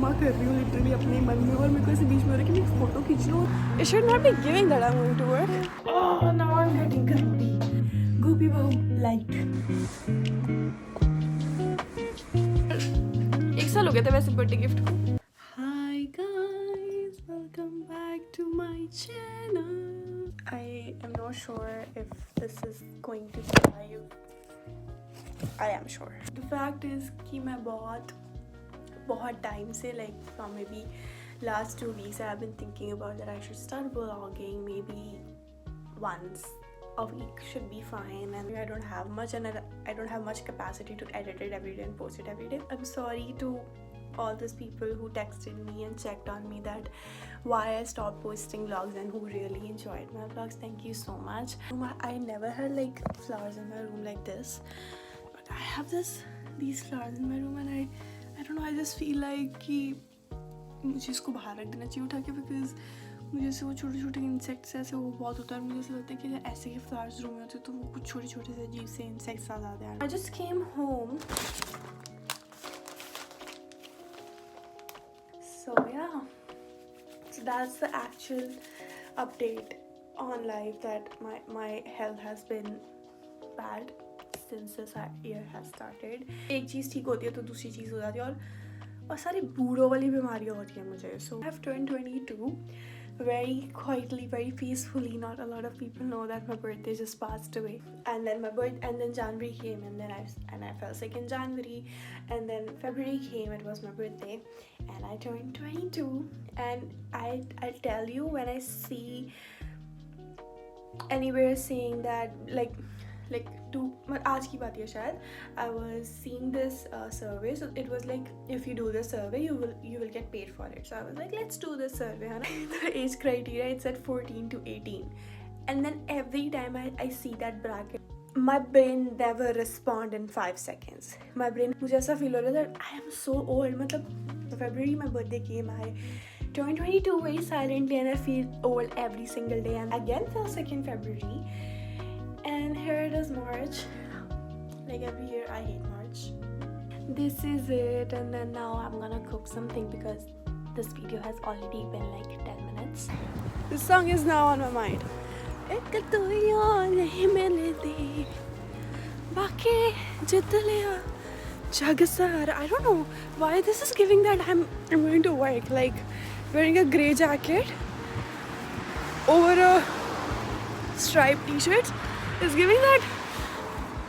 मम्मा कर रही हूँ लिटरली अपने मन में, और मेरे को ऐसे बीच में हो रहा है कि मैं फोटो खींच लूँ. It should not be giving that I'm going to work. Oh, now I'm getting grumpy. Goopy Boo light. एक साल हो गया था वैसे बर्थडे गिफ्ट को. Hi guys, welcome back to my channel. I am not sure if this is going to be live. I am sure. The fact is कि मैं बहुत टाइम से like from maybe last 2 weeks I've been thinking about that I should start vlogging. Maybe once a week should be fine, and I don't have much, and I don't have much capacity to edit it every day and post it every day. I'm sorry to all those people who texted me and checked on me that why I stopped posting vlogs and who really enjoyed my vlogs. Thank you so much. I never had like flowers in my room like this, but I have these flowers in my room, and I don't know, I just feel like कि मुझे इसको बाहर रख देना चाहिए उठा के, because मुझे ऐसे वो छोटे छोटे इंसेक्ट्स ऐसे वो बहुत होता है, और मुझे ऐसा लगता है कि ऐसे के फ्लावर्स रूम में होते तो वो कुछ छोटे छोटे से अजीब से इंसेक्ट्स आ जाते हैं. I just came home, so yeah, so that's the actual update on life, that my health has been bad since this year has started. एक चीज़ ठीक होती है तो दूसरी चीज़ हो जाती है, और सारी बूढ़ों वाली बीमारियाँ होती हैं मुझे. So I have turned 22 very quietly, very peacefully. Not a lot of people know that my birthday just passed away, and then January came, and then I fell sick in January, and then February came. It was my birthday, and I turned 22. And I'll tell you, when I see anywhere saying that like to आज की बात है शायद, I was seeing this survey, so it was like if you do the survey you will get paid for it. So I was like, let's do this survey, है ना. The age criteria, it said 14 to 18, and then every time I see that bracket, my brain never respond in 5 seconds. My brain, मुझे ऐसा feel हो रहा था I am so old. मतलब February my birthday came, I turned 22 very silently, and I feel old every single day, and again fell sick in February. And here it is March. Like every year I hate March. This is it, and then now I'm gonna cook something because this video has already been like 10 minutes. This song is now on my mind. एक तो यार नहीं मिलती बाकी जित लिया जग सारा. I don't know why this is giving that I'm going to work, like wearing a grey jacket over a striped t-shirt is giving that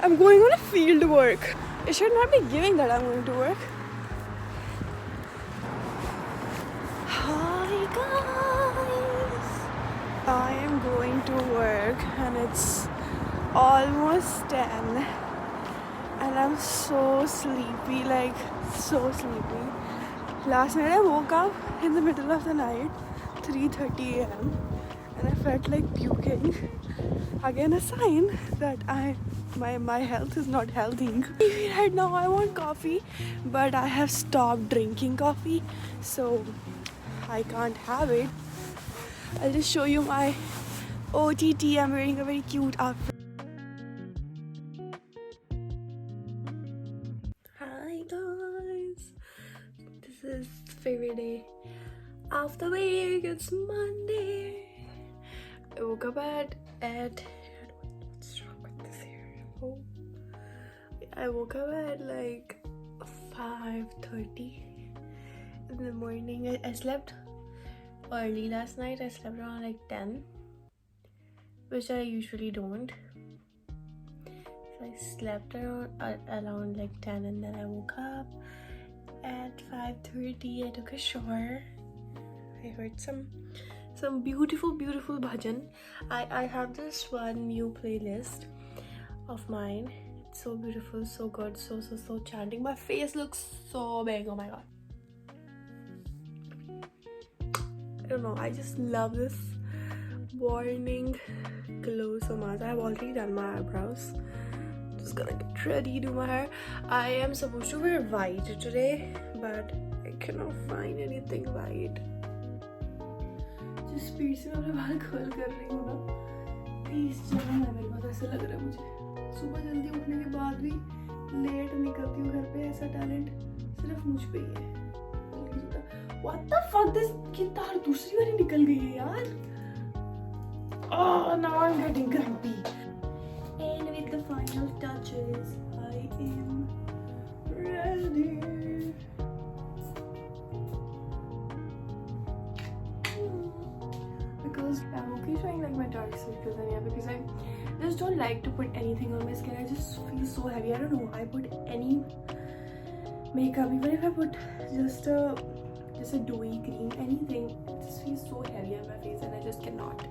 I'm going on a field work. It should not be giving that I'm going to work. Hi guys, I am going to work, and it's almost 10, and I'm so sleepy, like so sleepy. Last night I woke up in the middle of the night, 3:30 a.m. and I felt like puking. Again a sign that my health is not healthy. Right now I want coffee, but I have stopped drinking coffee, so I can't have it. I'll just show you my OTT. I'm wearing a very cute outfit. Hi guys, this is favorite day of the week. It's Monday. I woke up at what's wrong with this hair? Oh, I woke up at like 5:30 in the morning. I slept early last night. I slept around like 10, which I usually don't. So I slept around like 10, and then I woke up at 5:30. I took a shower. I heard some beautiful bhajan. I have this one new playlist of mine. It's so beautiful, so good, so chanting. My face looks so big. Oh my god, I don't know, I just love this morning glow so much. I have already done my eyebrows. Just gonna get ready, do my hair. I am supposed to wear white today, but I cannot find anything white. जिस speed से मैं अपने बाल curl कर रही हूँ ना, 30 जगह है मेरे पास, ऐसा लग रहा है मुझे. सुबह जल्दी उठने के बाद भी लेट निकलती हूँ घर पे. ऐसा टैलेंट सिर्फ मुझ पे ही है. What the fuck, this ये तार दूसरी बारी निकल गई है यार. Oh, now I'm getting grumpy. And with the final touches, I am ready. Because I'm okay showing like my dark circles and yeah, because I just don't like to put anything on my skin. I just feel so heavy. I don't know. I put any makeup, even if I put just a dewy cream, anything, it just feels so heavy on my face, and I just cannot.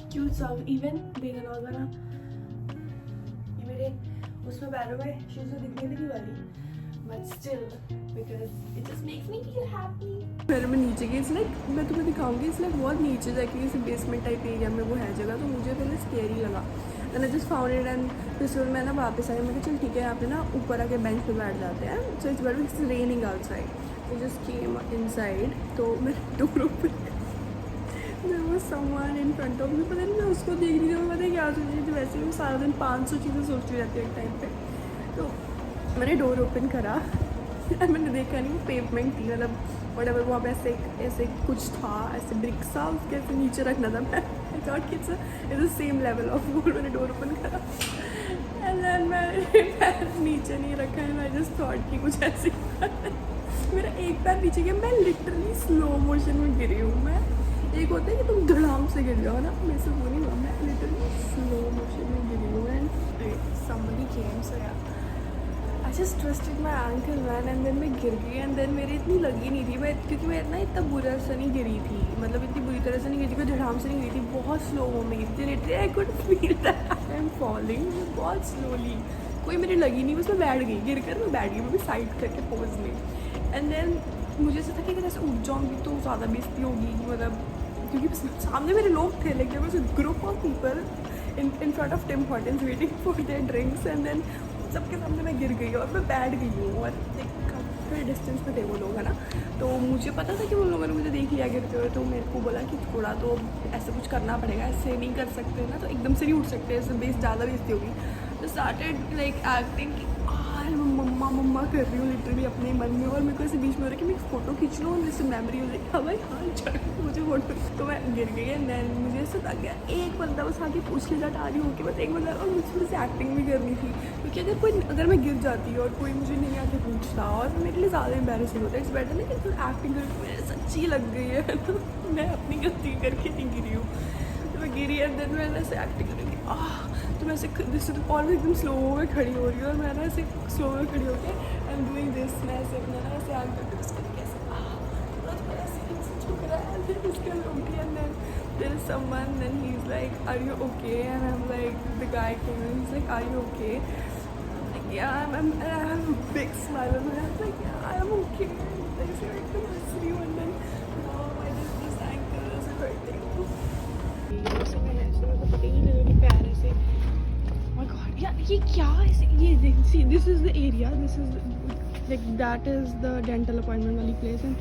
Cute stuff. Even देखा ना होगा ना, ये मेरे उसमें पैरों में shoes तो दिखने लगी वाली, but still because it just makes me feel happy. मेरे में नीचे की लाइक मैं तुम्हें दिखाऊंगी, इसलिए बहुत नीचे जाके किसी बेसमेंट टाइप एरिया में वो है जगह, तो मुझे पहले स्केरी लगा. And I just found it and फिर मैं ना वापस आई. मैं चल ठीक है यहाँ पे ना ऊपर आके बेंच पे बैठ जाते हैं. So it's better, it's raining outside. I just came inside, तो मैं door open, there was someone in front of me. पता नहीं मैं उसको देख रही थी, मैं पता है क्या सोच रही थी. वैसे भी सारा दिन 500 चीज़ें सोचती रहती है एक टाइम पे. तो मैंने डोर ओपन करा. मैंने देखा नहीं, वो पेवमेंट थी, मतलब वटेवर, वहाँ पे ऐसे कुछ था, ऐसे ब्रिक सा, उसके ऐसे नीचे रखना था. मैं आई थॉट कि it's same level of would. मैंने डोर ओपन करा एंड देन मैंने पैर नीचे नहीं रखा है. मैं जस्ट थॉट कि कुछ ऐसे मेरा एक पैर नीचे गया. मैं लिटरली स्लो मोशन में गिरी हूँ. मैं एक होता है कि तुम धड़ाम से गिर जाओ ना, मेरे से वो नहीं हुआ. मैं लिटरली स्लो मोशन में गिरी हूँ. And somebody came, so yeah, I just twisted my ankle man, and then मैं गिर गई. एंड देन मेरी इतनी लगी नहीं थी, मैं क्योंकि मैं ना इतना बुरा सा नहीं गिरी थी, मतलब इतनी बुरी तरह से नहीं गिरी थी, कोई धड़ाम से नहीं गिरी थी, बहुत स्लो में गिरी थी. Literally I could feel that I am falling बहुत स्लोली. कोई मेरी लगी नहीं, बस मैं बैठ गई. गिर कर मैं बैठ गई, वो भी साइड करके पोज में. एंड देन मुझे ऐसा था कि अगर ऐसे उठ जाऊँगी तो ज़्यादा बेइज्जती होगी, मतलब क्योंकि सामने मेरे लोग थे, like there was a group of people in front of Tim Hortons waiting for their drinks. And then सबके सामने मैं गिर गई और मैं बैठ गई हूँ. और काफ़ी डिस्टेंस पे थे वो लोग, है ना. तो मुझे पता था कि उन लोगों ने मुझे देख लिया गिरते हुए, तो मेरे को बोला कि थोड़ा तो ऐसा कुछ करना पड़ेगा, ऐसे नहीं कर सकते ना, तो एकदम से नहीं उठ सकते, ऐसे ज़्यादा बेइज्जती होगी. तो स्टार्टेड लाइक एक्टिंग कि मम्मा मम्मा कर रही हूँ लिटरली अपने मन में. और मेरे को ऐसे बीच में हो रहा है कि मैं एक फ़ोटो खींच लूँ, जैसे मेमोरी हो जाएगी. हाँ भाई हाँ, चल मुझे फ़ोटो. तो मैं गिर गई. एंड देन मुझे ऐसा लग गया एक बंदा बस आके पूछ ले जाता आ रही हूँ कि बस एक बंदा. और मुझे बस एक्टिंग भी करनी थी, क्योंकि अगर मैं गिर जाती और कोई मुझे नहीं आके पूछता, और मेरे लिए ज़्यादा एम्बैरेसिंग होता है. इट्स बेटर ना कि तो एक्टिंग करके मुझे सच्ची लग गई है, तो मैं अपनी गलती करके नहीं गिरी हूँ. तो मैं गिरी. एंड देन मैं ऐसे एक्टिंग करूँगी, तो मैं ऐसे और एकदम स्लो में खड़ी हो रही हूँ. और मैं ना ऐसे स्लो में खड़ी होकर आई एम डूइंग दिस. मैं ऐसे अपना ना ऐसे आग करके उसको कैसे थोड़ा ऐसे झुक रहा है. एंड देन उसके okay. And then there is someone, then he is like are you okay. And I am like the guy came in, he is like are you okay. Like yeah I am big smile on my face, like yeah I am okay. Like so एकदम हंस रही हूँ. And then I just this ankle is hurting. ऐसे मैंने ऐसे मतलब पता ही नहीं लगा पैर ऐसे. My God, यार ये क्या है ये see this is the area, this is like that is the dental appointment वाली place and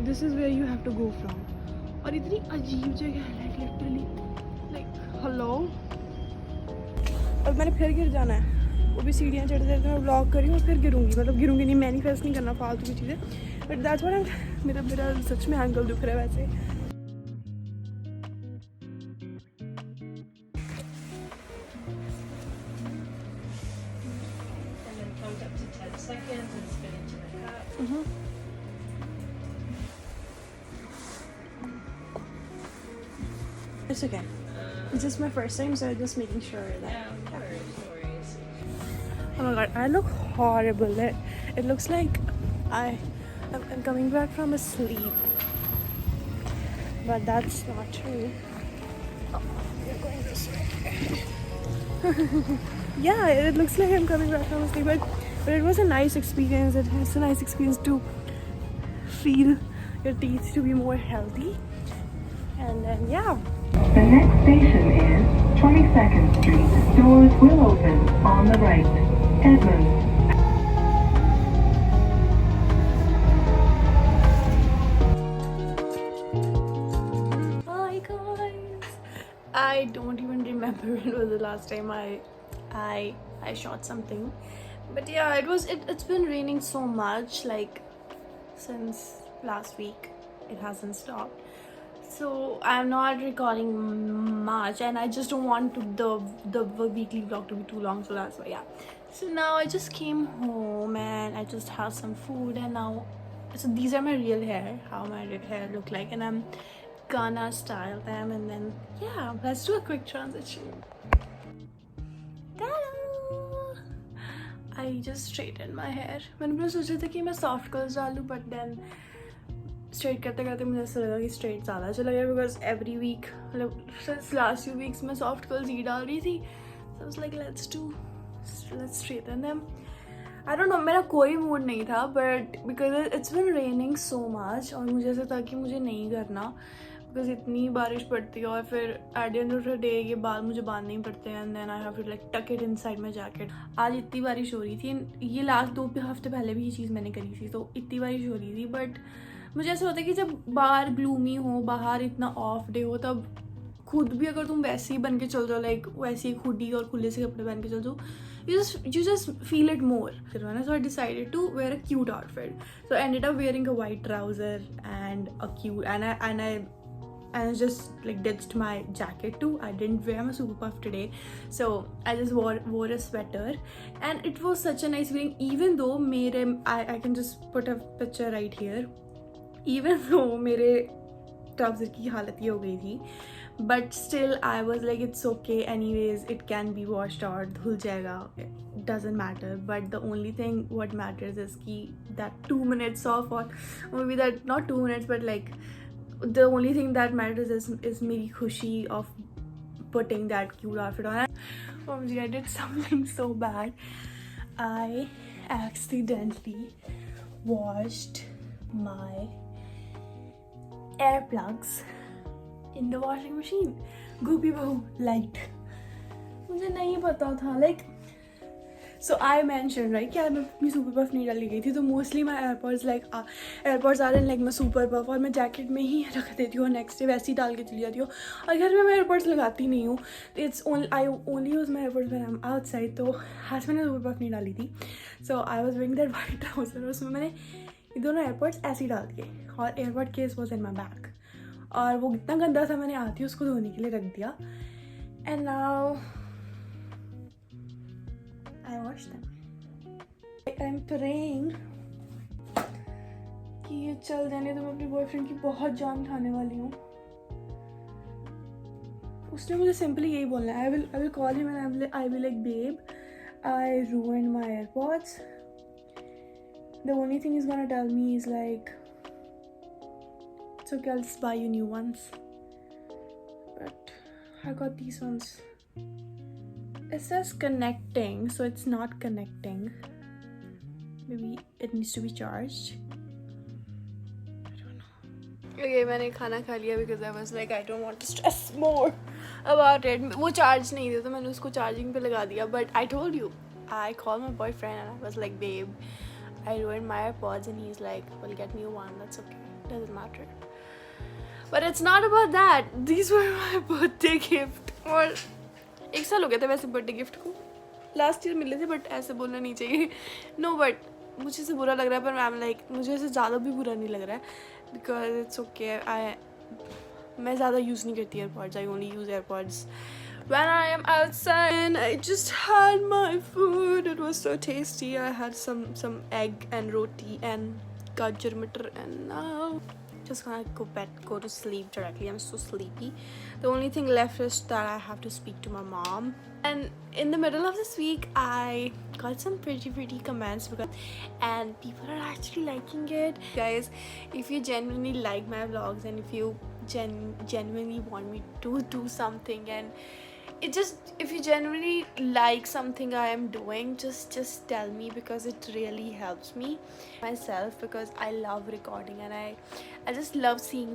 this is where you have to go from. और इतनी अजीब जगह है like literally like hello. अब मैंने फिर गिर जाना है, वो भी सीढ़ियाँ चढ़ते चढ़ते मैं व्लॉग कर रही हूँ और फिर गिरूँगी. मतलब गिरूँगी नहीं, मैनिफेस्ट नहीं करना फालतू की चीज़ें. बट दैट्स व्हाट मेरा सच में एंकल दुख रहा है वैसे. It's okay. It's just my first time, so I'm just making sure that. Yeah, of course, no worries. Oh my God, I look horrible. It looks like I'm coming back from a sleep, but that's not true. Oh, we're going this way. Yeah, it looks like I'm coming back from a sleep, but it was a nice experience. It's a nice experience to feel your teeth to be more healthy, and then yeah. The next station is 22nd Street. Doors will open on the right. Edmonds. Hi guys. I don't even remember when was the last time I shot something, But yeah, it's been raining so much, like since last week. It hasn't stopped. So I'm not recording much, and I just don't want the weekly vlog to be too long, so that's why. Yeah. So now I just came home and I just had some food, and now, so these are my real hair, how my hair look like, and I'm gonna style them, and then yeah, let's do a quick transition. Ta-da! I just straightened my hair. मैंने पहले सोचा था कि मैं soft curls डालूं, but then straight करते करते मुझे ऐसा लगा कि स्ट्रेट ज़्यादा अच्छा लगेगा, बिकॉज एवरी वीक, मतलब सिंस लास्ट फ्यू वीक्स में सॉफ्ट कर्ल्स ही डाल रही थी. So I was like let's straighten them. I don't know, मेरा कोई मूड नहीं था, but because it's been raining so much, और मुझे ऐसा था कि मुझे नहीं करना, बिकॉज इतनी बारिश पड़ती है, और फिर at the end of the day ये बाल मुझे बांधने ही पड़ते हैं, and then I have to like tuck it inside my jacket. आज इतनी बारिश हो रही थी, ये लास्ट 2 हफ्ते पहले भी ये चीज़ मैंने करी थी, तो इतनी बारिश हो रही थी, बट मुझे ऐसा होता है कि जब बाहर ग्लूमी हो, बाहर इतना ऑफ डे हो, तब खुद भी अगर तुम वैसे ही बन के चल जाओ, लाइक वैसे ही हुडी और खुले से कपड़े पहन के चल जाओ, you just feel it more. So I decided to wear a cute outfit. So I ended up wearing a white trouser and a cute, and I just like ditched my jacket too. I didn't wear my super puff today, so I just wore a sweater, and it was such a nice feeling. Even though I can just put a picture right here. Even though मेरे trouser की हालत ये हो गई थी, but still I was like it's okay anyways, it can be washed out, धुल जाएगा, it doesn't matter. But the only thing what matters is कि that 2 minutes of, or maybe that not 2 minutes, but like the only thing that matters is मेरी खुशी of putting that cute outfit on. OMG, I did something so bad. I accidentally washed my air plugs in the washing machine. Goopy Bahu light. मुझे नहीं पता था, like so I mentioned right कि यार मैं अपनी सुपर पफ नहीं डाली गई थी, तो मोस्टली मैं एयरपॉड्स आ रहे हैं, लाइक मैं सुपर पफ और मैं जैकेट में ही रख देती हूँ, नेक्स्ट डे वैसे ही डाल के चली जाती हूँ, और घर में मैं एयरपॉड्स लगाती नहीं हूँ. I only use my AirPods when I am outside. तो आज मैंने सुपर पफ नहीं डाली थी, so I was wearing that white trouser, और उसमें मैंने ये दोनों एयरपॉड्स ऐसे ही डाल दिए, और AirPod case was in my bag, और वो इतना गंदा था, मैंने आती उसको धोने के लिए रख दिया, and now I wash them. I am praying कि ये चल जाने, तो मैं अपने बॉयफ्रेंड की बहुत जान खाने वाली हूँ. उसने मुझे सिंपली यही बोलना है, I will call him and I will like babe, I ruined my AirPods. The only thing he's gonna tell me is like, it's okay, I'll just buy you new ones. But I got these ones. It says connecting, so it's not connecting. Maybe it needs to be charged. I don't know. Okay, मैंने खाना खा लिया because I was like I don't want to stress more about it. वो charge नहीं था, तो मैंने उसको चार्जिंग पे लगा दिया. But I told you, I called my boyfriend and I was like, babe, I ruined my AirPods, and he's like, well, get me one, that's okay, doesn't matter. But it's not about that. These were my birthday gift. और 1 साल हो गया था वैसे birthday gift को, last year मिले थे, but ऐसे बोलना नहीं चाहिए. नो, बट मुझे से बुरा लग रहा है, पर मैम लाइक मुझे ऐसे ज़्यादा भी बुरा नहीं लग रहा है, बिकॉज इट्स ओके. मैं ज़्यादा यूज़ नहीं करती AirPods. I only use AirPods when I am outside. And I just had my food. It was so tasty. I had some egg and roti and gajar matar, and now just gonna go to sleep directly. I'm so sleepy. The only thing left is that I have to speak to my mom. And in the middle of this week, I got some pretty comments and people are actually liking it. Guys, if you genuinely like my vlogs, and if you genuinely want me to do something, and if you genuinely like something I am doing, just tell me, because it really helps me myself, because I love recording, and I just love seeing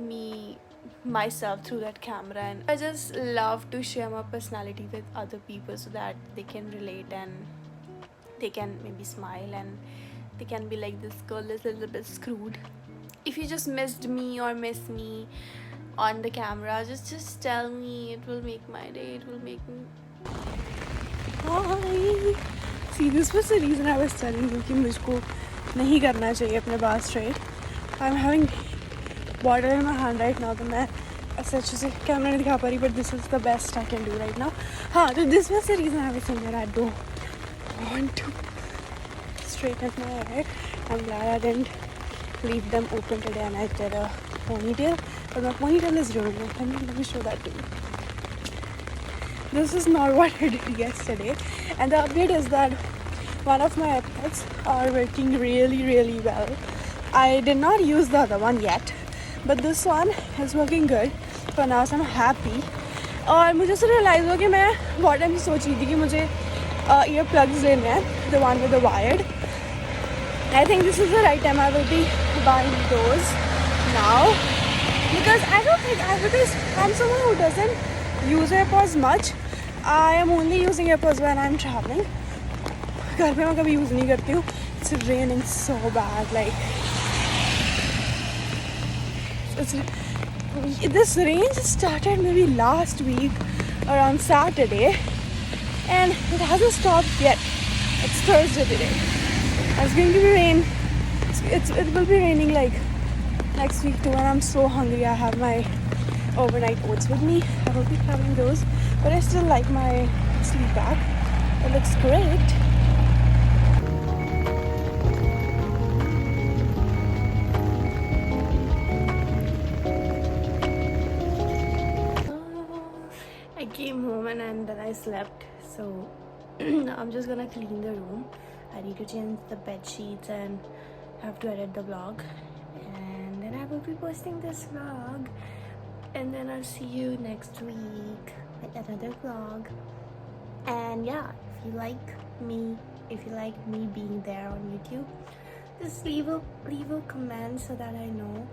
myself through that camera, and I just love to share my personality with other people so that they can relate, and they can maybe smile, and they can be like, this girl is a little bit screwed. If you just missed me or miss me on the camera, just tell me. It will make my day. It will make me. Hi. See, this was the reason I was telling you कि मुझको नहीं करना चाहिए अपने बाल straight. I'm having bottle in my hand right now, तो मैं ऐसे अच्छे से कैमरा नहीं दिखा पा रही, but this is the best I can do right now. हाँ, तो this was the reason I was saying that I don't want to straighten my hair. I'm glad I didn't leave them open today and I did a ponytail. But my ponytail is ruined. Let me show that to you. This is not what I did yesterday. And the update is that one of my AirPods are working really, really well. I did not use the other one yet, but this one is working good. For now, so I'm happy. और मुझे से realize हुआ कि मैं बहुत time से सोच रही थी कि मुझे ear plugs लेने हैं, the one with the wired. I think this is the right time. I will be buying those now because because I'm someone who doesn't use AirPods much. I am only using AirPods when I'm traveling. घर पे मैं कभी use नहीं करती हूँ. It's raining so bad. Like this rain just started maybe last week around Saturday, and it hasn't stopped yet. It's Thursday today. It's going to be rain. It will be raining like next week too, and I'm so hungry. I have my overnight oats with me. I will be having those, but I still like my sleep bag. It looks great. I came home and then I slept, so I'm just gonna clean the room. I need to change the bed sheets and have to edit the vlog, and then I will be posting this vlog, and then I'll see you next week with another vlog. And yeah, if you like me being there on YouTube, just leave a comment so that I know